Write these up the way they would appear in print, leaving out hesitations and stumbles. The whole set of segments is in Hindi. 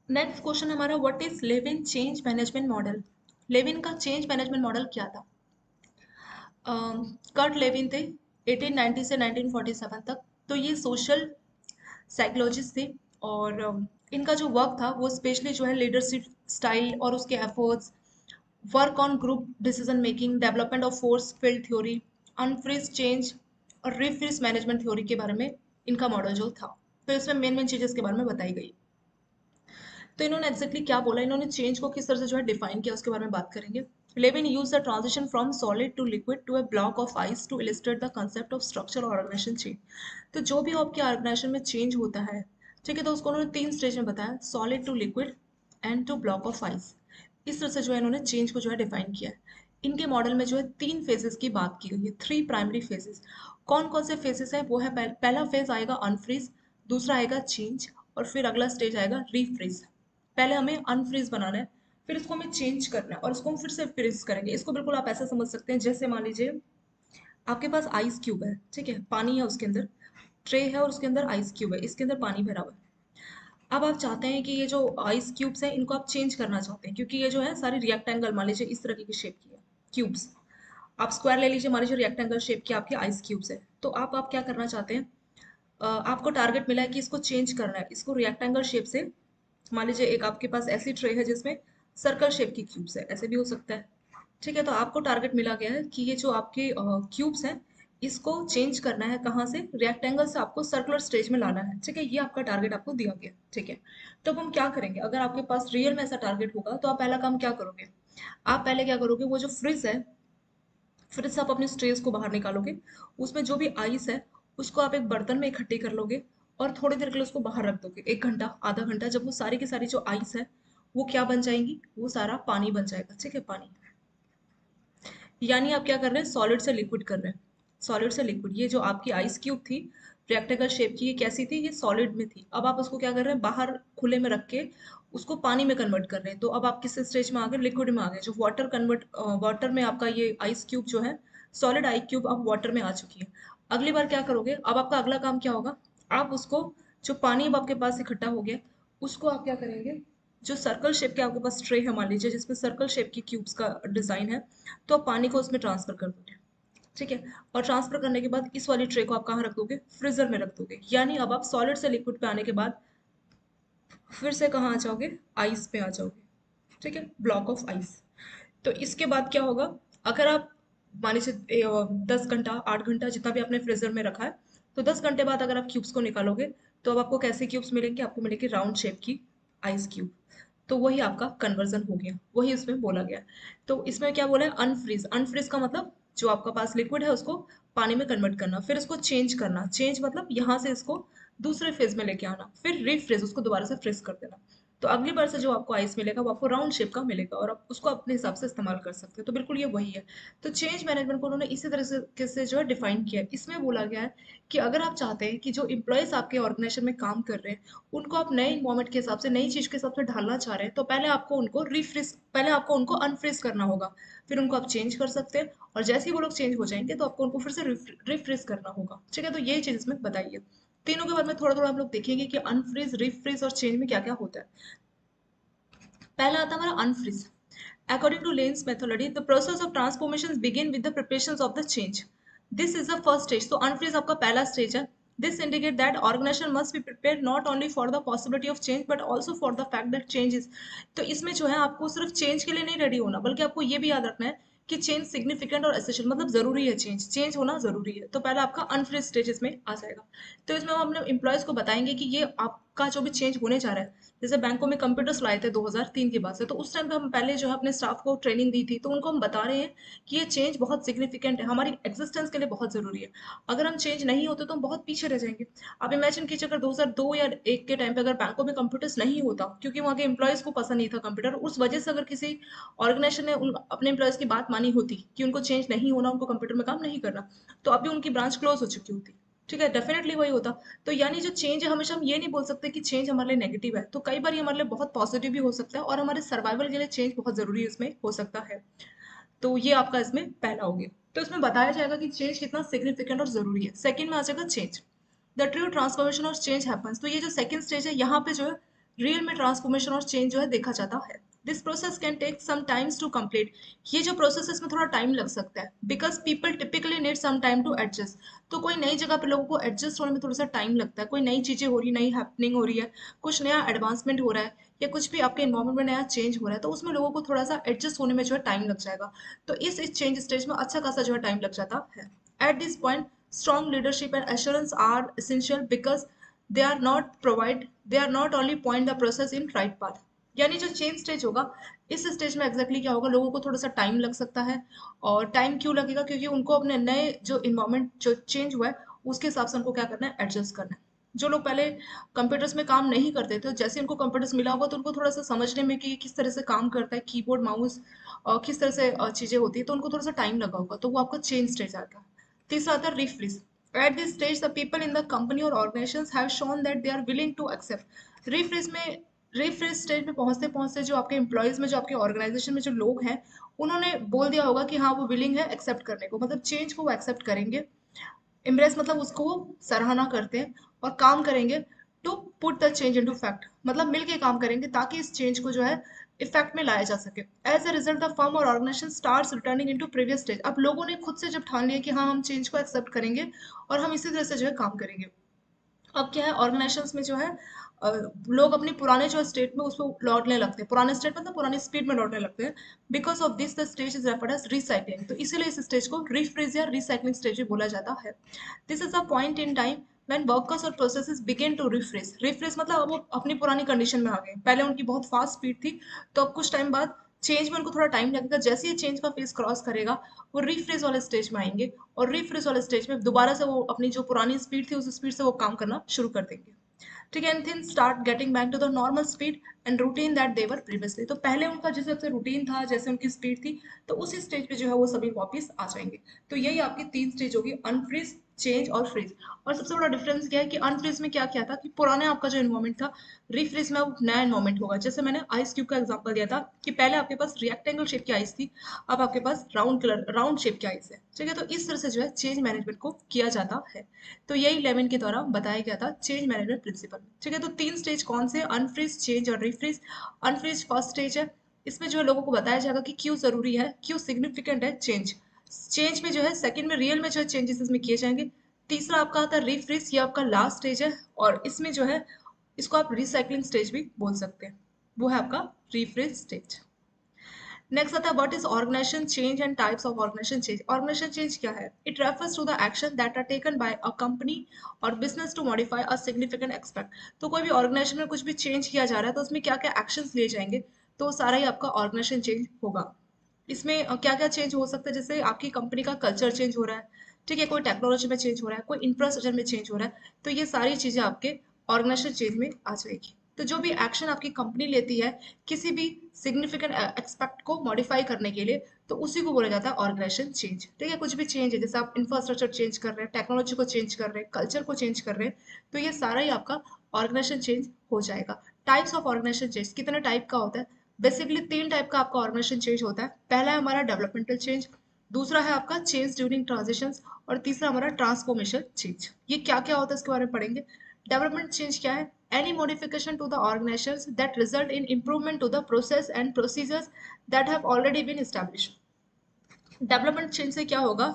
नेक्स्ट क्वेश्चन हमारा, what is Lewin change management model. Lewin का चेंज मैनेजमेंट मॉडल क्या था? कर्ट लेविन थे 1890 से 1947 तक। तो ये सोशल साइकोलॉजिस्ट थे और इनका जो वर्क था वो स्पेशली जो है लीडरशिप स्टाइल और उसके efforts, work on group decision making, development of force field theory, unfreeze change और रिफ्रीज मैनेजमेंट थ्योरी के बारे में इनका मॉडल जो था। तो इसमें मेन मेन चीजें के बारे में बताई गई। तो इन्होंने एग्जैक्टली क्या बोला, इन्होंने चेंज को किस तरह से जो है डिफाइन किया उसके बारे में बात करेंगे। Lewin use the transition from solid to liquid to a block of ice to illustrate the concept of structure और ऑर्गेनाइजेशन चेंज। तो जो भी आपके ऑर्गेनाइजेशन में चेंज होता है, ठीक है, तो उसको उन्होंने तीन स्टेज में बताया, solid to liquid and to block of ice. इस तरह से जो है इन्होंने चेंज को जो है डिफाइन किया है। इनके मॉडल में जो है तीन फेजेस की बात की गई है, थ्री प्राइमरी फेजेस। कौन कौन से फेजेस है वो है, पहला फेज आएगा अनफ्रीज, दूसरा आएगा चेंज और फिर अगला स्टेज आएगा रीफ्रीज। पहले हमें अनफ्रीज बनाना है, फिर इसको हमें चेंज करना है और इसको हम फिर से फ्रीज करेंगे। इसको बिल्कुल आप ऐसा समझ सकते हैं जैसे मान लीजिए आपके पास आइस क्यूब है, ठीक है, पानी है उसके अंदर, ट्रे है और उसके अंदर आइस क्यूब है, इसके अंदर पानी भरा हुआ है। अब आप चाहते हैं कि ये जो आइस क्यूब्स हैं इनको आप चेंज करना चाहते हैं, क्योंकि ये जो है सारी रिएक्टेंगल मान लीजिए इस तरह की शेप की है क्यूब्स। आप स्क्वायर ले लीजिए, मान लीजिए रिएक्टेंगल शेप की आपकी आइस क्यूब्स है। तो आप क्या करना चाहते हैं, आपको टारगेट मिला है कि इसको चेंज करना है, इसको रिएक्टेंगल शेप से, मान लीजिए एक आपके पास ऐसी ट्रे है जिसमें सर्कल शेप की क्यूब्स है, ऐसे भी हो सकता है, ठीक है। तो आपको टारगेट मिला गया है कि ये जो आपके क्यूब्स हैं इसको चेंज करना है, कहाँ से, रिएक्टेंगल से आपको सर्कुलर स्टेज में लाना है, ठीक है, ये आपका टारगेट आपको दिया गया, ठीक है। तो अब हम क्या करेंगे, अगर आपके पास रियल में ऐसा टारगेट होगा तो आप पहला काम क्या करोगे, आप पहले क्या करोगे, वो जो फ्रिज है, फ्रिज से आप अपने स्ट्रेस को बाहर निकालोगे, उसमें जो भी आइस है उसको आप एक बर्तन में इकट्ठी कर लोगे और थोड़ी देर के लिए उसको बाहर रख दोगे, एक घंटा आधा घंटा। जब वो सारी की सारी जो आइस है वो क्या बन जाएंगी, वो सारा पानी बन जाएगा, ठीक है, पानी। यानी आप क्या कर रहे हैं, सॉलिड से लिक्विड कर रहे हैं, सॉलिड से लिक्विड। ये जो आपकी आइस क्यूब थी रेक्टेंगल शेप की, ये कैसी थी, ये सॉलिड में थी। अब आप उसको क्या कर रहे हैं, बाहर खुले में रख के उसको पानी में कन्वर्ट कर रहे हैं। तो अब आप किस स्टेज में आ गए, लिक्विड में आ गए। जो वाटर कन्वर्ट, वाटर में आपका ये आइस क्यूब जो है, सॉलिड आई क्यूब अब वाटर में आ चुकी है। अगली बार क्या करोगे, अब आपका अगला काम क्या होगा, आप उसको, जो पानी अब आपके पास इकट्ठा हो गया उसको आप क्या करेंगे, जो सर्कल शेप के आपके पास ट्रे है मान लीजिए जिसमें सर्कल शेप की क्यूब्स का डिजाइन है, तो आप पानी को उसमें ट्रांसफर कर दोगे, ठीक है। और ट्रांसफर करने के बाद इस वाली ट्रे को आप कहाँ रख दोगे, फ्रीजर में रख दोगे। यानी अब आप सॉलिड से लिक्विड पे आने के बाद फिर से कहाँ आ जाओगे, आइस पे आ जाओगे, ठीक है, ब्लॉक ऑफ आइस। तो इसके बाद क्या होगा, अगर आप मान लीजिए 10 घंटा 8 घंटा जितना भी आपने फ्रीजर में रखा है, तो 10 घंटे बाद अगर आप क्यूब्स को निकालोगे तो अब आपको कैसे क्यूब्स मिलेंगे, आपको मिलेगी राउंड शेप की आइस क्यूब। तो वही आपका कन्वर्जन हो गया, वही इसमें बोला गया। तो इसमें क्या बोला है, अनफ्रीज। अनफ्रीज का मतलब जो आपका पास लिक्विड है उसको पानी में कन्वर्ट करना, फिर इसको चेंज करना, चेंज मतलब यहाँ से इसको दूसरे फेज में लेके आना, फिर रिफ्रेज, उसको दोबारा से फ्रेश कर देना। तो अगली बार से जो आपको आइस मिलेगा वो आपको राउंड शेप का मिलेगा और आप उसको अपने हिसाब से इस्तेमाल कर सकते हो। तो बिल्कुल ये वही है। तो चेंज मैनेजमेंट को उन्होंने इसी तरह से जो है डिफाइन किया है। इसमें बोला गया है कि अगर आप चाहते हैं कि जो इम्प्लॉयज आपके ऑर्गेनाइजेशन में काम कर रहे हैं उनको आप नए इन्वायरमेंट के हिसाब से, नई चीज के हिसाब से ढालना चाह रहे हैं, तो पहले आपको उनको अनफ्रीज करना होगा, फिर उनको आप चेंज कर सकते हैं। और जैसे ही वो लोग चेंज हो जाएंगे तो आपको उनको फिर से रिफ्रेश करना होगा, ठीक है। तो ये चीज इसमें बताइए। तीनों के बारे में थोड़ा थोड़ा हम लोग देखेंगे कि अनफ्रीज, रिफ्रीज और चेंज में क्या क्या होता है। पहला आता है हमारा unfreeze. According to Lane's methodology, the process of transformations begin with the preparations of the change. This is the first stage. So unfreeze आपका पहला stage है. This indicate that organization must be prepared not only for the possibility of change but also for the fact that change is. तो इसमें जो है आपको सिर्फ चेंज के लिए नहीं रेडी होना, बल्कि आपको ये भी याद रखना है कि चेंज सिग्निफिकेंट और एसेंशियल, मतलब जरूरी है, चेंज चेंज होना जरूरी है। तो पहला आपका अनफ्रीज स्टेज इसमें आ जाएगा। तो इसमें हम अपने एम्प्लॉयज को बताएंगे कि ये आपका जो भी चेंज होने जा रहा है, जैसे बैंकों में कंप्यूटर्स लाए थे 2003 के बाद से, तो उस टाइम पे हम पहले जो है अपने स्टाफ को ट्रेनिंग दी थी, तो उनको हम बता रहे हैं कि ये चेंज बहुत सिग्निफिकेंट है, हमारी एग्जिस्टेंस के लिए बहुत जरूरी है। अगर हम चेंज नहीं होते तो हम बहुत पीछे रह जाएंगे। आप इमेजिन कीजिए अगर 2002 या 1 के टाइम पे अगर बैंकों में कंप्यूटर्स नहीं होता, क्योंकि वहाँ के एम्प्लॉयज को पसंद नहीं था कंप्यूटर, उस वजह से अगर किसी ऑर्गेनाइजेशन ने अपने एम्प्लॉयज की बात मानी होती कि उनको चेंज नहीं होना, उनको कंप्यूटर में काम नहीं करना, तो अभी उनकी ब्रांच क्लोज हो चुकी होती, ठीक है, डेफिनेटली वही होता। तो यानी जो चेंज है, हमेशा हम ये नहीं बोल सकते कि चेंज हमारे लिए नेगेटिव है, तो कई बार ये हमारे लिए बहुत पॉजिटिव भी हो सकता है और हमारे सर्वाइवल के लिए चेंज बहुत जरूरी इसमें हो सकता है। तो ये आपका इसमें पहला हो गया। तो इसमें बताया जाएगा कि चेंज कितना सिग्निफिकेंट और जरूरी है। सेकंड में आ जाएगा चेंज, द ट्रू ट्रांसफॉर्मेशन और चेंज हैपेंस। तो ये जो सेकंड स्टेज है यहाँ पे जो है रियल में ट्रांसफॉर्मेशन और चेंज जो है देखा जाता है। This process can take some times to complete. ये जो प्रोसेस है इसमें थोड़ा टाइम लग सकता है, because people typically need some time to adjust. तो कोई नई जगह पे लोगों को एडजस्ट होने में थोड़ा सा टाइम लगता है, कोई नई चीजें हो रही, नई हैपनिंग हो रही है, कुछ नया एडवांसमेंट हो रहा है, या कुछ भी आपके इन्वायरमेंट में नया चेंज हो रहा है, तो उसमें लोगों को थोड़ा सा एडजस्ट होने में जो है टाइम लग जाएगा। तो इस चेंज स्टेज में अच्छा खासा जो है टाइम लग जाता है। At this point strong leadership and assurance are essential because they are not only point the process in right path। यानी जो चेंज स्टेज होगा, इस स्टेज में एग्जैक्टली क्या होगा, लोगों को थोड़ा सा टाइम लग सकता है। और टाइम क्यों लगेगा, क्योंकि उनको अपने नए जो इन्वायरमेंट जो चेंज हुआ है उसके हिसाब से उनको क्या करना है, एडजस्ट करना है। जो लोग पहले कंप्यूटर्स में काम नहीं करते थे, जैसे उनको कंप्यूटर्स मिला होगा तो उनको थोड़ा सा समझने में कि किस तरह से काम करता है कीबोर्ड माउस और किस तरह से चीजें होती है, तो उनको थोड़ा सा टाइम लगा होगा, तो वो आपका चेंज स्टेज आएगा। तीसरा आता है रिफ्रीज। At this stage, the people in the company or organizations have shown that they are willing to accept। refresh में refresh स्टेज में पहुंचते पहुंचते जो आपके एम्प्लॉयज में, जो आपके ऑर्गेनाइजेशन में जो लोग हैं, उन्होंने बोल दिया होगा कि हाँ वो विलिंग है एक्सेप्ट करने को, मतलब चेंज को वो एक्सेप्ट करेंगे। इम्प्रेस मतलब उसको वो सराहना करते हैं और काम करेंगे to put the change into fact, मतलब मिलके काम करेंगे ताकि इस चेंज को जो है इफेक्ट में लाया जा सके। As a result the firm or organization starts returning into previous stage. अब लोगों ने खुद से जब ठान लिया कि हाँ हम चेंज को एक्सेप्ट करेंगे और हम इसी तरह से जो है काम करेंगे, अब क्या है ऑर्गेनाइजेशंस में जो है अ, लोग अपनी पुराने जो स्टेट में उसको लौटने लगते हैं, पुराने स्टेट मतलब पुरानी स्पीड में लौटने लगते हैं। Because of this the stage is referred as recycling. तो इसीलिए इस स्टेज को रिफ्रीज या रिसाइकलिंग स्टेज भी बोला जाता है। This is a point in time when workers और processes begin to refresh। refresh मतलब अब वो अपनी पुरानी कंडीशन में आ गए, पहले उनकी बहुत फास्ट स्पीड थी, तो अब कुछ टाइम बाद चेंज में उनको थोड़ा टाइम लगेगा। जैसे ही चेंज का फेज क्रॉस करेगा वो रिफ्रेश वाले स्टेज में आएंगे, और रिफ्रेश वाले स्टेज में दोबारा से वो अपनी जो पुरानी स्पीड थी उस स्पीड से वो काम करना शुरू कर देंगे। ठीक है, and things start getting back to the normal speed and routine that they were previously. तो पहले उनका जैसे रूटीन था, जैसे उनकी स्पीड थी, तो उसी स्टेज पे जो है वो सभी वापस आ जाएंगे। तो यही आपकी तीन स्टेज होगी, अनफ्रीज, चेंज और फ्रीज। और सबसे बड़ा डिफरेंस क्या है कि अनफ्रीज में क्या क्या था कि पुराने आपका जो इन्वायरमेंट था, रिफ्रीज में अब नया इन्वायरमेंट होगा। जैसे मैंने आइस क्यूब का एग्जांपल दिया था कि पहले आपके पास रेक्टेंगल शेप की आइस थी, अब आपके पास राउंड शेप की आइस है। ठीक है, तो इस तरह से जो है चेंज मैनेजमेंट को किया जाता है। तो यही लेविन के द्वारा बताया गया था चेंज मैनेजमेंट प्रिंसिपल। ठीक है, तो तीन स्टेज कौन से, अनफ्रीज, चेंज और रिफ्रीज। अनफ्रीज फर्स्ट स्टेज है, इसमें जो है लोगों को बताया जाएगा कि क्यों जरूरी है, क्यों सिग्निफिकेंट है चेंज। चेंज में जो है सेकंड में रियल में जो है चेंजेस इसमें किए जाएंगे। तीसरा आपका आता है रिफ्रीज, ये आपका लास्ट स्टेज है, और इसमें जो है इसको आप रिसाइकलिंग स्टेज भी बोल सकते हैं, वो है आपका रिफ्रीज स्टेज। नेक्स्ट आता है what is organization change and types of organization change. Organization change क्या है, it refers to the action that are taken by a company or business to modify a significant aspect. तो कोई भी ऑर्गेनाइजेशन में कुछ भी चेंज किया जा रहा है तो उसमें क्या क्या एक्शंस लिए जाएंगे, तो सारा ही आपका ऑर्गेनाइजेशन चेंज होगा। इसमें क्या क्या चेंज हो सकता है, जैसे आपकी कंपनी का कल्चर चेंज हो रहा है, ठीक है, कोई टेक्नोलॉजी में चेंज हो रहा है, कोई इंफ्रास्ट्रक्चर में चेंज हो रहा है, तो ये सारी चीजें आपके ऑर्गेनाइजेशन चेंज में आ जाएगी। तो जो भी एक्शन आपकी कंपनी लेती है किसी भी सिग्निफिकेंट एक्सपेक्ट को मॉडिफाई करने के लिए, तो उसी को बोला जाता है ऑर्गेनाइजेशन चेंज। ठीक है, कुछ भी चेंज है, जैसे आप इंफ्रास्ट्रक्चर चेंज कर रहे हैं, टेक्नोलॉजी को चेंज कर रहे हैं, कल्चर को चेंज कर रहे हैं, तो ये सारा ही आपका ऑर्गेनाइजेशन चेंज हो जाएगा। टाइप्स ऑफ ऑर्गेनाइजेशन चेंज कितने टाइप का होता है, बेसिकली तीन टाइप का आपका ऑर्गेनाइजेशन चेंज होता है। पहला है हमारा डेवलपमेंटल चेंज, दूसरा है आपका चेंज ड्यूरिंग ट्रांजिशंस, और तीसरा हमारा ट्रांसफॉर्मेशन चेंज। ये क्या क्या होता है इसके बारे में पढ़ेंगे। डेवलपमेंट चेंज क्या है, any modification to the organizations that result in improvement to the process and procedures that have already been established। Development change से क्या होगा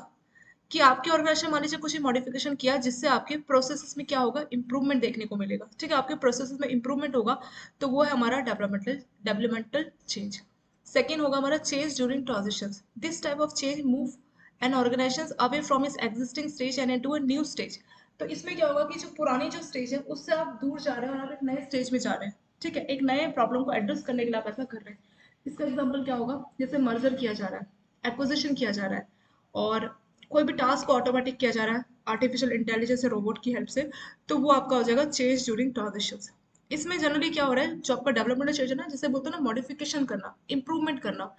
कि आपके ऑर्गेनाइजेशन मान लीजिए कुछ ही मॉडिफिकेशन किया जिससे आपके प्रोसेसेस में क्या होगा, इंप्रूवमेंट देखने को मिलेगा। ठीक है, आपके प्रोसेसेस में इंप्रूवमेंट होगा, तो वो है हमारा डेवलपमेंटल चेंज। सेकेंड होगा हमारा change during transition. This type of change move an organization away from its existing stage and into a new stage. तो इसमें क्या होगा कि जो पुरानी जो स्टेज है उससे आप दूर जा रहे हैं और आप एक नए स्टेज में जा रहे हैं। ठीक है, एक नए प्रॉब्लम को एड्रेस करने के लिए आप ऐसा कर रहे हैं। इसका एग्जाम्पल क्या होगा, जैसे मर्जर किया जा रहा है, एक्विजिशन किया जा रहा है, और कोई भी टास्क को ऑटोमेटिक किया जा रहा है आर्टिफिशियल इंटेलिजेंस या रोबोट की हेल्प से, तो वो आपका हो जाएगा चेंज ड्यूरिंग ट्रांजिशंस। इसमें जनरली क्या हो रहा है, जो आपका डेवलपमेंट चेंज है ना, जैसे बोलते हैं ना मॉडिफिकेशन करना, इंप्रूवमेंट करना,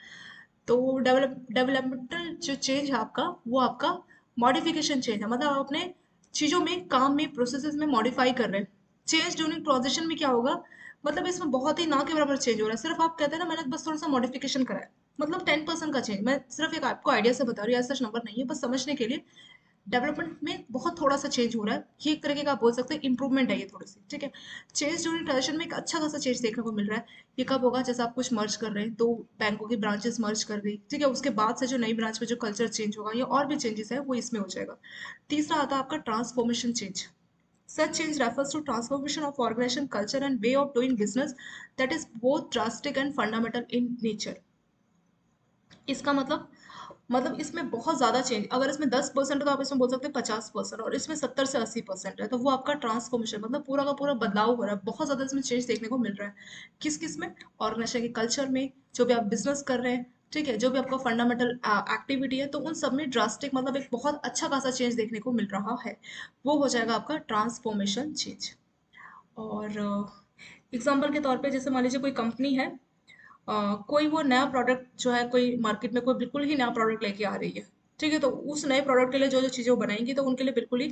तो डेवलपमेंटल जो चेंज है आपका वो आपका मॉडिफिकेशन चेंज है, मतलब आप अपने चीज़ों में, काम में, प्रोसेसेस में मॉडिफाई कर रहे हैं। चेंज ड्यूरिंग ट्रांजिशन में क्या होगा, मतलब इसमें बहुत ही ना के बराबर चेंज हो रहा है, सिर्फ आप कहते हैं ना मैंने बस थोड़ा सा मॉडिफिकेशन करा है, मतलब 10% का चेंज। मैं सिर्फ एक आपको आइडिया से बता रही हूँ, ऐसा नंबर नहीं है, बस समझने के लिए। डेवलपमेंट में बहुत थोड़ा सा चेंज हो रहा है, ये एक तरीके का आप बोल सकते हैं इंप्रूवमेंट है ये थोड़ी सी, ठीक है। चेंज ड्यूरिंग ट्रांजिशन में एक अच्छा खासा चेंज देखने को मिल रहा है। ये कब होगा, जैसे आप कुछ मर्ज कर रहे हैं, तो बैंकों की ब्रांचेस मर्ज कर गई, ठीक है, उसके बाद से जो नई ब्रांच में जो कल्चर चेंज होगा या और भी चेंजेस है वो इसमें हो जाएगा। तीसरा आता है आपका transformation change. Such change refers to transformation of organization culture and way of doing business that is both drastic and fundamental in nature. इसका मतलब इसमें बहुत ज़्यादा चेंज, अगर इसमें 10% है तो आप इसमें बोल सकते हैं 50%, और इसमें 70 से 80% है, तो वो आपका ट्रांसफॉर्मेशन मतलब पूरा का पूरा बदलाव हो रहा है, बहुत ज़्यादा इसमें चेंज देखने को मिल रहा है। किस किस में, ऑर्गेनाइजेशन के कल्चर में, जो भी आप बिजनेस कर रहे हैं, ठीक है, जो भी आपका फंडामेंटल एक्टिविटी है, तो उन सब में ड्रास्टिक मतलब एक बहुत अच्छा खासा चेंज देखने को मिल रहा है, वो हो जाएगा आपका ट्रांसफॉर्मेशन चेंज। और एग्जाम्पल के तौर पे जैसे मान लीजिए कोई कंपनी है, कोई वो नया प्रोडक्ट जो है, कोई मार्केट में कोई बिल्कुल ही नया प्रोडक्ट लेके आ रही है, ठीक है, तो उस नए प्रोडक्ट के लिए जो जो चीज़ें वो बनाएंगी तो उनके लिए बिल्कुल ही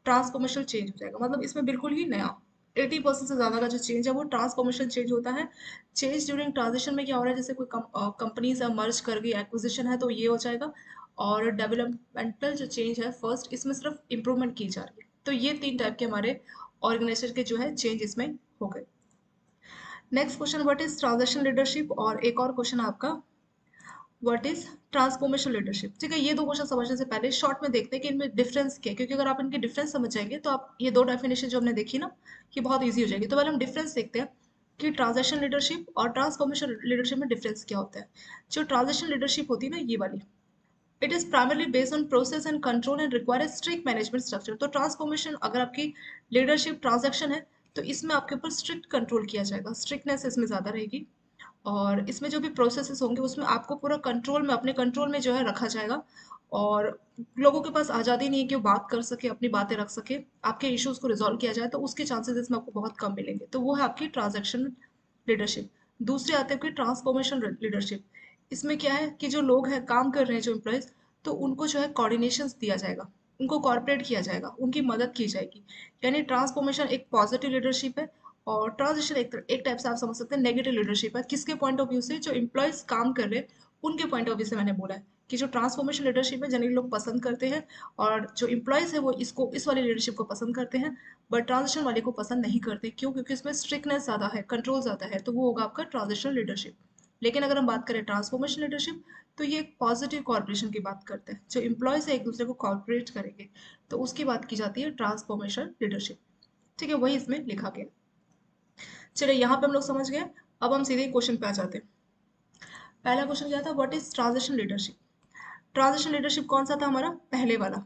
ट्रांसफॉर्मेशन चेंज हो जाएगा, मतलब इसमें बिल्कुल ही नया 80% से ज़्यादा का जो चेंज है वो ट्रांसफॉर्मेशन चेंज होता है। चेंज ड्यूरिंग ट्रांजिशन में क्या हो रहा है, जैसे कोई कंपनी से मर्ज कर गई, एक्विजिशन है, तो ये हो जाएगा। और डेवलपमेंटल जो चेंज है फर्स्ट, इसमें सिर्फ इंप्रूवमेंट की जा रही है, तो ये 3 टाइप के हमारे ऑर्गेनाइजेशन के जो है चेंज इसमें हो गए। Next question, what is transition leadership, और एक और क्वेश्चन आपका, व्हाट इज ट्रांसफॉर्मेशन लीडरशिप। ठीक है, ये 2 क्वेश्चन समझने से पहले शॉर्ट में देखते हैं कि इनमें डिफरेंस क्या है, क्योंकि अगर आप इनके डिफरेंस समझ जाएंगे तो आप ये 2 डेफिनेशन जो हमने देखी ना, ये बहुत ईजी हो जाएगी। तो पहले हम डिफरेंस देखते हैं कि ट्रांजेक्शन लीडरशिप और ट्रांसफॉर्मेशन लीडरशिप में डिफरेंस क्या होता है। जो ट्रांजेक्शन लीडरशिप होती है ना, ये वाली, it is primarily based on process and control and require strict management structure. तो ट्रांसफॉर्मेशन, अगर आपकी लीडरशिप ट्रांजेक्शन है, तो इसमें आपके ऊपर स्ट्रिक्ट कंट्रोल किया जाएगा, स्ट्रिक्टनेस इसमें ज़्यादा रहेगी। और इसमें जो भी प्रोसेसेस होंगे उसमें आपको पूरा कंट्रोल में, अपने कंट्रोल में जो है रखा जाएगा, और लोगों के पास आज़ादी नहीं है कि वो बात कर सके, अपनी बातें रख सके, आपके इश्यूज को रिजॉल्व किया जाए, तो उसके चांसेस इसमें आपको बहुत कम मिलेंगे, तो वो है आपकी ट्रांजैक्शन लीडरशिप। दूसरी आती है आपकी ट्रांसफॉर्मेशन लीडरशिप। इसमें क्या है कि जो लोग हैं, काम कर रहे हैं जो एम्प्लॉयज, तो उनको जो है कोऑर्डिनेशन दिया जाएगा, उनको कॉर्पोरेट किया जाएगा, उनकी मदद की जाएगी। यानी ट्रांसफॉर्मेशन एक पॉजिटिव लीडरशिप है, और ट्रांजिशन एक टाइप से आप समझ सकते हैं नेगेटिव लीडरशिप है। किसके पॉइंट ऑफ व्यू से, जो एम्प्लॉयज काम कर रहे हैं उनके पॉइंट ऑफ व्यू से मैंने बोला है कि जो ट्रांसफॉर्मेशन लीडरशिप है जनरली लोग पसंद करते हैं, और जो एम्प्लॉयज है वो इसको, इस वाली लीडरशिप को पसंद करते हैं, बट ट्रांजिशन वाले को पसंद नहीं करते। क्यों? क्योंकि इसमें स्ट्रिक्टनेस ज़्यादा है, कंट्रोल ज़्यादा है, तो वो होगा आपका ट्रांजिशन लीडरशिप। लेकिन अगर हम बात करें ट्रांसफॉर्मेशन लीडरशिप, तो ये एक पॉजिटिव कॉर्पोरेशन की बात करते हैं, जो एम्प्लॉयज है एक दूसरे को कॉर्पोरेट करेंगे, तो उसकी बात की जाती है ट्रांसफॉर्मेशन लीडरशिप। ठीक है, वही इसमें लिखा गया। चलिए, यहाँ पे हम लोग समझ गए। अब हम सीधे क्वेश्चन पे आ जाते हैं। पहला क्वेश्चन क्या था, what is transition leadership. Transition leadership कौन सा था हमारा, पहले वाला,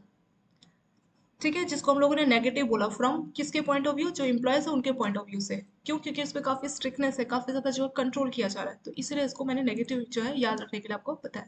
ठीक है, जिसको हम लोगों ने नेगेटिव बोला, फ्रॉम किसके पॉइंट ऑफ व्यू, जो एम्प्लॉयज है उनके पॉइंट ऑफ व्यू से। क्यों? क्योंकि इसमें काफी स्ट्रिक्टनेस है, काफी ज्यादा जो है कंट्रोल किया जा रहा है, तो इसलिए इसको मैंने नेगेटिव जो है याद रखने के लिए आपको बताया।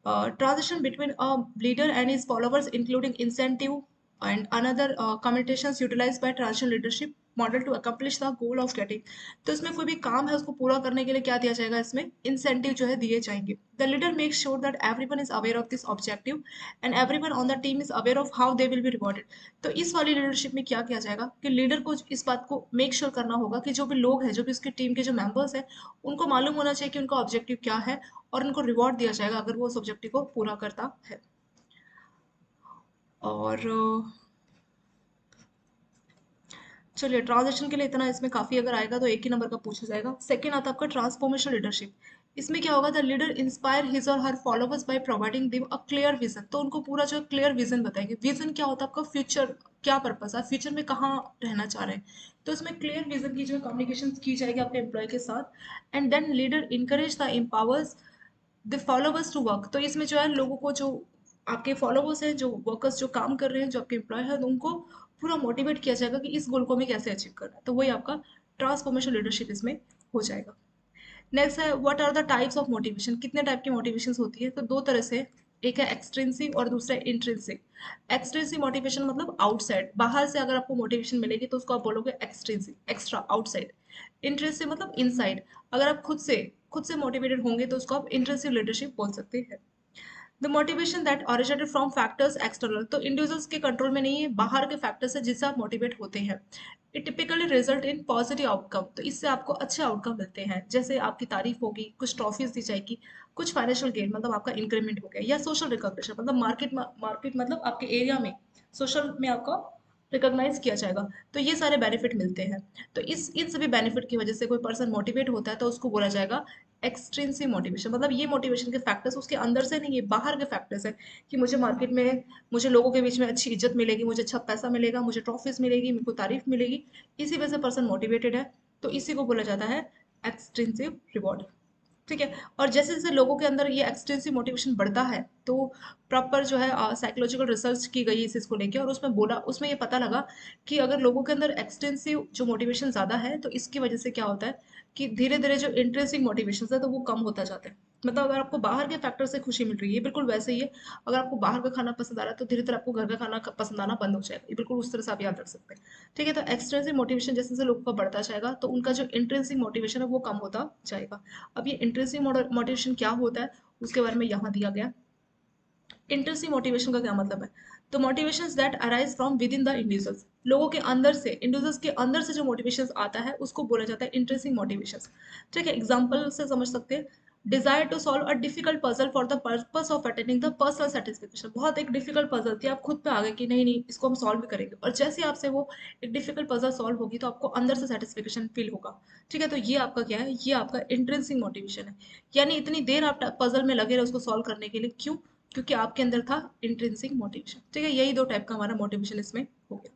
Transition between a leader and his followers, including incentive and another commutations utilized by transition leadership model to accomplish the goal of getting। तो इसमें कोई भी काम है उसको पूरा करने के लिए क्या दिया जाएगा, इसमें इंसेंटिव जो है दिए जाएंगे। The leader make sure that everyone is aware of this objective and everyone on the team is aware of how they will be rewarded. तो इस वाली लीडरशिप में क्या किया जाएगा कि लीडर को इस बात को मेक श्योर करना होगा कि जो भी लोग हैं, जो भी उसकी टीम के जो मेंबर्स हैं, उनको मालूम होना चाहिए कि उनका ऑब्जेक्टिव क्या है, और उनको रिवॉर्ड दिया जाएगा अगर वो उस ऑब्जेक्टिव को पूरा करता है। और चलिए, ट्रांजेक्शन के लिए इतना, इसमें काफी अगर आएगा तो एक ही नंबर का पूछा जाएगा। सेकंड आता है आपका ट्रांसफॉर्मेशन लीडरशिप। इसमें क्या होगा, the leader inspire his or her followers by providing them a clear vision. तो उनको पूरा जो क्लियर विजन बताएंगे। विजन क्या होता है आपका, फ्यूचर क्या पर्पस है, फ्यूचर में कहाँ रहना चाह रहे हैं, तो इसमें क्लियर विजन की जो कम्युनिकेशन की जाएगी अपने एम्प्लॉय के साथ। And then leader encourage the empowers the followers to work. तो इसमें जो है लोगों को, जो आपके फॉलोवर्स हैं, जो वर्कर्स जो काम कर रहे हैं, जो आपके एम्प्लॉय हैं, तो उनको पूरा मोटिवेट किया जाएगा कि इस गोल को हमें कैसे अचीव करना है, तो वही आपका ट्रांसफॉर्मेशन लीडरशिप इसमें हो जाएगा। नेक्स्ट है, what are the types of motivation. कितने टाइप की मोटिवेशन होती है, तो 2 तरह से, एक है एक्सट्रिंसिक और दूसरा है इंट्रिंसिक। एक्सट्रिंसिक मोटिवेशन मतलब आउटसाइड, बाहर से अगर आपको मोटिवेशन मिलेगी तो उसको आप बोलोगे एक्सट्रिंसिक, एक्स्ट्रा, आउटसाइड। इंट्रिंसिक मतलब इनसाइड, अगर आप खुद से मोटिवेटेड होंगे तो उसको आप इंट्रिंसिक लीडरशिप बोल सकते हैं। The motivation that originated from factors external, तो इंडिविजुअल्स के कंट्रोल में नहीं है, बाहर के फैक्टर्स है जिससे आप मोटिवेट होते हैं। It typically result in positive outcome, तो इससे आपको अच्छे आउटकम मिलते हैं, जैसे आपकी तारीफ होगी, कुछ ट्रॉफीज दी जाएगी, कुछ फाइनेंशियल गेन मतलब आपका इंक्रीमेंट हो गया, या सोशल रिकॉग्निशन मतलब मार्केट मतलब आपके एरिया में सोशल में आपका रिकॉग्नाइज किया जाएगा। तो ये सारे बेनिफिट मिलते हैं। तो इस इन सभी बेनिफिट की वजह से कोई पर्सन मोटिवेट होता है तो उसको बोला जाएगा एक्सट्रिंसिक मोटिवेशन। मतलब ये मोटिवेशन के फैक्टर्स उसके अंदर से नहीं है, बाहर के फैक्टर्स है कि मुझे मार्केट में, मुझे लोगों के बीच में अच्छी इज्जत मिलेगी, मुझे अच्छा पैसा मिलेगा, मुझे ट्रॉफीज मिलेगी, मेरे को तारीफ मिलेगी, इसी वजह से पर्सन मोटिवेटेड है। तो इसी को बोला जाता है एक्सट्रिंसिक रिवॉर्ड। ठीक है। और जैसे जैसे लोगों के अंदर ये एक्सटेंसिव मोटिवेशन बढ़ता है तो प्रॉपर जो है साइकोलॉजिकल रिसर्च की गई इस इसको लेके, और उसमें ये पता लगा कि अगर लोगों के अंदर एक्सटेंसिव जो मोटिवेशन ज़्यादा है तो इसकी वजह से क्या होता है कि धीरे धीरे जो इंटरेस्टिंग मोटिवेशन है तो वो कम होता जाता है। मतलब अगर आपको बाहर के फैक्टर से खुशी मिल रही है, बिल्कुल वैसे ही है, अगर आपको बाहर का खाना पसंद आ रहा है तो धीरे धीरे आपको घर का खाना पसंद आना बंद हो जाएगा। ये बिल्कुल उस तरह से आप याद रख सकते हैं। ठीक है। तो एक्सट्रेंसिक मोटिवेशन जैसे जैसे लोगों का बढ़ता जाएगा तो उनका जो इंट्रेंसिक मोटिवेशन है वो कम होता जाएगा। अब ये इंट्रेंसिक मोटिवेशन क्या होता है उसके बारे में यहाँ दिया गया। इंट्रेंसिक मोटिवेशन का क्या मतलब है? तो motivations that arise from with in the individuals, लोगों के अंदर से, इंडिविजुअल्स के अंदर से जो मोटिवेशंस आता है उसको बोला जाता है इंट्रेंसिक मोटिवेशंस। ठीक है। एग्जांपल से समझ सकते हैं। Desire to solve a difficult puzzle for the purpose of attaining the personal satisfaction, बहुत एक डिफिकल्ट पजल थी, आप खुद पे आ गए कि नहीं नहीं इसको हम सॉल्व भी करेंगे, और जैसे ही आपसे वो एक डिफिकल्ट पजल सॉल्व होगी तो आपको अंदर से सेटिस्फेक्शन फील होगा। ठीक है। तो ये आपका क्या है, ये आपका इंट्रेंसिक मोटिवेशन है। यानी इतनी देर आप पजल में लगे रहे उसको सॉल्व करने के लिए, क्यों? क्योंकि आपके अंदर था इंट्रिंसिक मोटिवेशन। ठीक है। यही दो टाइप का हमारा मोटिवेशन इसमें हो गया।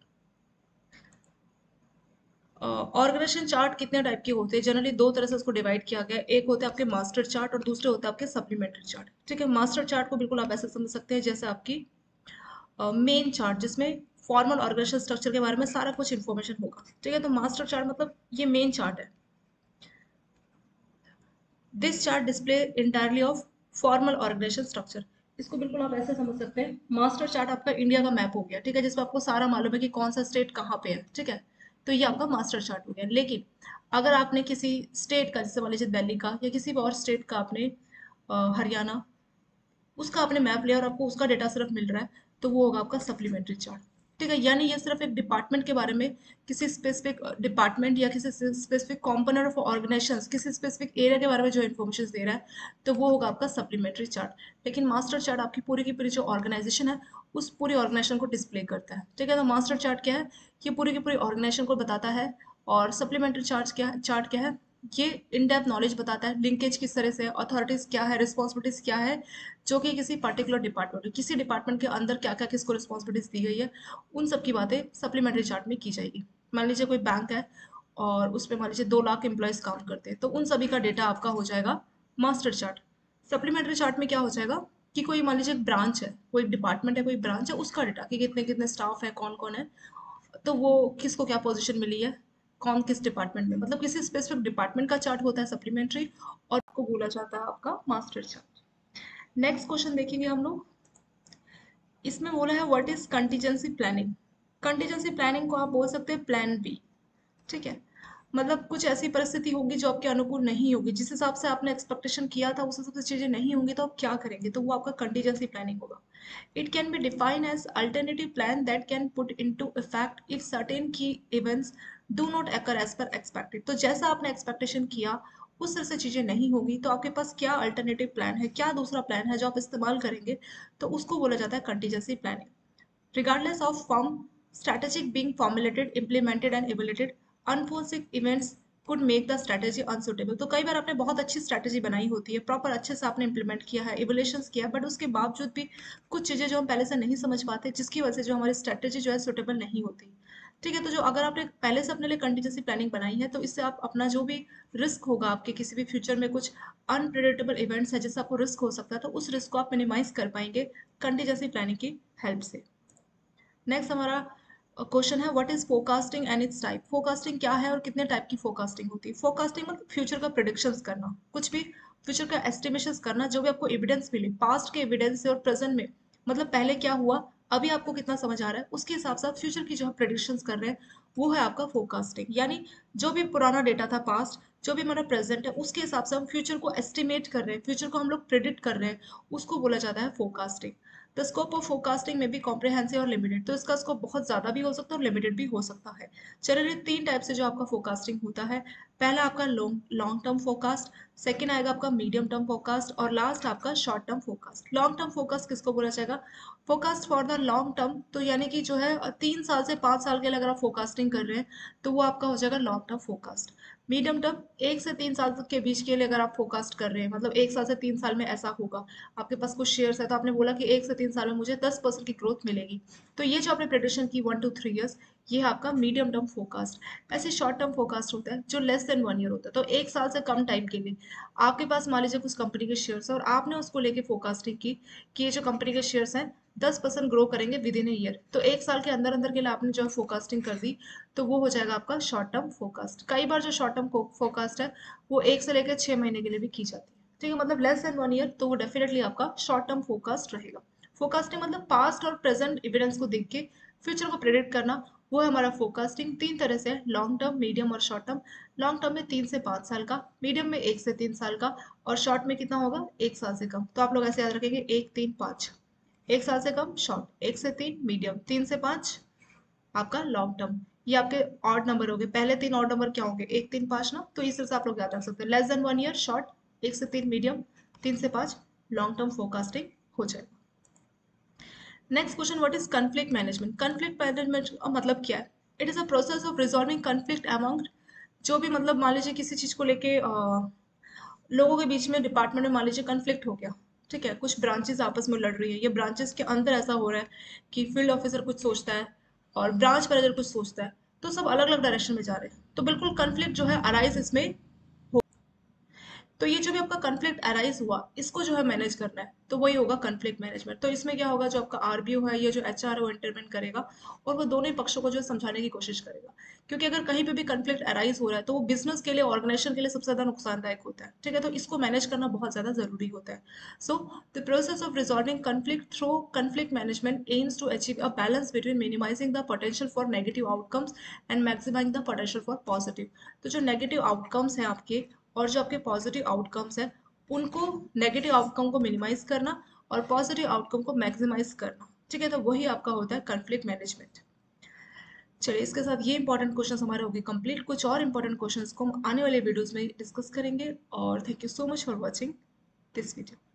ऑर्गेनाइजेशन चार्ट कितने टाइप के होते हैं? जनरली दो तरह से उसको डिवाइड किया गया है। एक होते हैं आपके मास्टर चार्ट और दूसरे होते हैं आपके सप्लीमेंट्री चार्ट। ठीक है। मास्टर चार्ट को बिल्कुल आप ऐसे समझ सकते हैं जैसे आपकी मेन चार्ट, जिसमें फॉर्मल ऑर्गेनाइजेशन स्ट्रक्चर के बारे में सारा कुछ इन्फॉर्मेशन होगा। ठीक है। तो मास्टर चार्ट मतलब ये मेन चार्ट है। This chart display entirely of formal organisation structure. इसको बिल्कुल आप ऐसे समझ सकते हैं, मास्टर चार्ट आपका इंडिया का मैप हो गया। ठीक है। जिसमें आपको सारा मालूम है कि कौन सा स्टेट कहाँ पे है। ठीक है। तो ये आपका मास्टर चार्ट हो गया। लेकिन अगर आपने किसी स्टेट का, जैसे मान लीजिए दिल्ली का या किसी भी और स्टेट का, आपने हरियाणा, उसका आपने मैप लिया और आपको उसका डेटा सिर्फ मिल रहा है, तो वो होगा आपका सप्लीमेंट्री चार्ट। ठीक है। यानी ये सिर्फ एक डिपार्टमेंट के बारे में, किसी स्पेसिफिक डिपार्टमेंट या किसी स्पेसिफिक कॉम्पोनेंट ऑफ ऑर्गेनाइजेशन, किसी स्पेसिफिक एरिया के बारे में जो इन्फॉर्मेशन दे रहा है, तो वो होगा आपका सप्लीमेंट्री चार्ट। लेकिन मास्टर चार्ट आपकी पूरी की पूरी जो ऑर्गेनाइजेशन है उस पूरी ऑर्गेनाइजेशन को डिस्प्ले करता है। ठीक है। तो मास्टर चार्ट क्या है? ये पूरी की पूरी ऑर्गेनाइजेशन को बताता है। और सप्लीमेंट्री चार्ट क्या है? ये इन डेप्थ नॉलेज बताता है, लिंकेज किस तरह से, अथॉरिटीज क्या है, रिस्पॉन्सिबिलिटीज क्या है, जो कि किसी पर्टिकुलर डिपार्टमेंट, किसी डिपार्टमेंट के अंदर क्या क्या किसको रिस्पॉन्सिबिलिटीज दी गई है, उन सब की बातें सप्लीमेंट्री चार्ट में की जाएगी। मान लीजिए कोई बैंक है और उसमें मान लीजिए 2 लाख एम्प्लॉयज काम करते हैं, तो उन सभी का डेटा आपका हो जाएगा मास्टर चार्ट। सप्लीमेंट्री चार्ट में क्या हो जाएगा कि कोई मान लीजिए एक ब्रांच है, कोई डिपार्टमेंट है, कोई ब्रांच है, उसका डेटा कि कितने कितने स्टाफ है, कौन कौन है, तो वो किसको क्या पोजीशन मिली है, कौन किस डिपार्टमेंट में, मतलब किसी स्पेसिफिक डिपार्टमेंट का चार्ट होता है सप्लीमेंट्री, और को बोला जाता है आपका मास्टर चार्ट। नेक्स्ट क्वेश्चन देखेंगे हम लोग। इसमें बोला है what is contingency planning. Contingency planning को आप बोल सकते हैं प्लान बी। ठीक है। मतलब कुछ ऐसी परिस्थिति होगी जो आपके अनुकूल नहीं होगी, जिस हिसाब से आपने एक्सपेक्टेशन किया था उस हिसाब से चीजें नहीं होंगी, तो आप क्या करेंगे? तो वो आपका कंटीजेंसी प्लानिंग होगा। It can be defined as alternative plan that can put into effect if certain key events do not occur as per expected. तो जैसा आपने एक्सपेक्टेशन किया उस तरह से चीजें नहीं होगी, तो आपके पास क्या अल्टरनेटिव प्लान है, क्या दूसरा प्लान है जो आप इस्तेमाल करेंगे, तो उसको बोला जाता है contingency planning. Regardless of form, strategic being formulated, implemented and evaluated, unforeseen events could make the strategy unsuitable। तो कई बार आपने बहुत अच्छी स्ट्रैटेजी बनाई होती है, प्रॉपर अच्छे से आपने इम्प्लीमेंट किया है, इवोल्यूशंस किया है, बट उसके बावजूद भी कुछ चीज़ें जो हम पहले से नहीं समझ पाते, जिसकी वजह से जो हमारी स्ट्रैटेजी जो है सुटेबल नहीं होती। ठीक है। तो जो अगर आपने पहले से अपने लिए कंटीजेंसी प्लानिंग बनाई है तो इससे आप अपना जो भी रिस्क होगा, आपके किसी भी फ्यूचर में कुछ अनप्रिडिक्टेबल इवेंट्स है जिससे आपको रिस्क हो सकता है, तो उस रिस्क को आप मिनिमाइज कर पाएंगे कंटीजेंसी प्लानिंग की हेल्प से। नेक्स्ट हमारा क्वेश्चन है what is forecasting and it's type. Forecasting क्या है और कितने टाइप की फोरकास्टिंग होती है? फोरकास्टिंग मतलब फ्यूचर का प्रिडिक्शंस करना, कुछ भी फ्यूचर का एस्टिमेशंस करना, जो भी आपको एविडेंस मिले पास्ट के एविडेंस से और प्रेजेंट में, मतलब पहले क्या हुआ अभी आपको कितना समझ आ रहा है, उसके हिसाब से आप फ्यूचर की जो आप प्रेडिक्शंस कर रहे हैं वो है आपका फोरकास्टिंग। यानी जो भी पुराना डेटा था पास्ट, जो भी हमारा प्रेजेंट है, उसके हिसाब से हम फ्यूचर को एस्टिमेट कर रहे हैं, फ्यूचर को हम लोग प्रिडिक्ट कर रहे हैं, उसको बोला जाता है forecasting. The scope of forecasting में भी कॉम्प्रिहेंसिव और लिमिटेड, तो इसका स्कोप बहुत ज़्यादा भी हो सकता है और लिमिटेड भी हो सकता है। चलिए, तीन टाइप से जो आपका फोरकास्टिंग होता है। पहला आपका long long term forecast, second आएगा आपका मीडियम टर्म फोरकास्ट, और लास्ट आपका short term forecast. Long term forecast किसको बोला जाएगा? Forecast for the long term, तो यानी कि जो है 3 साल से 5 साल के लिए अगर आप फोरकास्टिंग कर रहे हैं तो वो आपका हो जाएगा long term forecast. Medium term 1 से 3 साल के बीच के लिए अगर आप फोरकास्ट कर रहे हैं, मतलब 1 साल से 3 साल में ऐसा होगा, आपके पास कुछ शेयर्स है तो आपने बोला कि 1 से 3 साल में मुझे 10% की ग्रोथ मिलेगी, तो ये जो आपने प्रेडिक्शन की 1 to 3 years, ये है आपका मीडियम टर्म फोरकास्ट। ऐसे शॉर्ट टर्म फोरकास्ट होता है जो लेस देन 1 year होता है, तो 1 साल से कम टाइम के लिए आपके पास मान लीजिए कुछ कंपनी के शेयर्स है और आपने उसको लेके फोरकास्टिंग की कि ये जो कंपनी के शेयर्स हैं 10% ग्रो करेंगे विद इन ए ईयर, तो 1 साल के अंदर अंदर के लिए आपने जो है फोरकास्टिंग कर दी, तो वो हो जाएगा आपका शॉर्ट टर्म फोरकास्ट। कई बार जो शॉर्ट टर्म फोरकास्ट है वो 1 से लेकर 6 महीने के लिए भी की जाती है, ठीक है, मतलब लेस देन 1 ईयर, तो वो डेफिनेटली आपका शॉर्ट टर्म फोरकास्ट रहेगा। फोरकास्टिंग मतलब पास्ट और प्रेजेंट एविडेंस को देख के फ्यूचर को प्रेडिक्ट करना, वो है हमारा फोरकास्टिंग। तीन तरह से है, लॉन्ग टर्म, मीडियम और शॉर्ट टर्म। लॉन्ग टर्म में 3 से 5 साल का, मीडियम में 1 से 3 साल का, और शॉर्ट में कितना होगा? 1 साल से कम। तो आप लोग ऐसे याद रखेंगे 1, 3, 5। 1 साल से कम शॉर्ट, 1 से 3 मीडियम, 3 से 5 आपका लॉन्ग टर्म। ये आपके ऑड नंबर हो गए, पहले तीन ऑड नंबर क्या होंगे? 1, 3, 5 ना, तो इस तरह से आप लोग याद रख सकते हैं। लेस देन 1 ईयर शॉर्ट, 1 से 3 मीडियम, 3 से 5 लॉन्ग टर्म फोरकास्टिंग हो जाएगा। Next question, what is conflict management? Conflict management का मतलब क्या है? It is a process of resolving conflict among, जो भी मतलब मान लीजिए किसी चीज को लेके लोगों के बीच में, डिपार्टमेंट में मान लीजिए कन्फ्लिक्ट हो गया, ठीक है, कुछ ब्रांचेस आपस में लड़ रही है, ये ब्रांचेस के अंदर ऐसा हो रहा है कि फील्ड ऑफिसर कुछ सोचता है और ब्रांच मैनेजर कुछ सोचता है, तो सब अलग अलग डायरेक्शन में जा रहे हैं, तो बिल्कुल कन्फ्लिक्ट जो है अराइज इसमें। तो ये जो भी आपका कन्फ्लिक्ट अराइज हुआ, इसको जो है मैनेज करना है, तो वही होगा कन्फ्लिक्ट मैनेजमेंट। तो इसमें क्या होगा, जो आपका आरबीओ है, ये जो एचआर है, वो इंटरवेन करेगा और वो दोनों ही पक्षों को जो है समझाने की कोशिश करेगा, क्योंकि अगर कहीं पे भी कन्फ्लिक्ट अराइज हो रहा है तो वो बिजनेस के लिए, ऑर्गेनाइजेशन के लिए सबसे ज्यादा नुकसानदायक होता है, ठीक है, तो इसको मैनेज करना बहुत ज्यादा जरूरी होता है। So the process of resolving conflict through conflict management aims to achieve a balance between minimising the potential for negative outcomes and maximising the potential for positive. तो जो नेगेटिव आउटकम्स हैं आपके और जो आपके पॉजिटिव आउटकम्स हैं, उनको, नेगेटिव आउटकम को मिनिमाइज करना और पॉजिटिव आउटकम को मैक्सिमाइज करना, ठीक है, तो वही आपका होता है कन्फ्लिक्ट मैनेजमेंट। चलिए, इसके साथ ये इंपॉर्टेंट क्वेश्चंस हमारे हो गए कंप्लीट। कुछ और इंपॉर्टेंट क्वेश्चंस को हम आने वाले वीडियोस में डिस्कस करेंगे, और thank you so much for watching this video.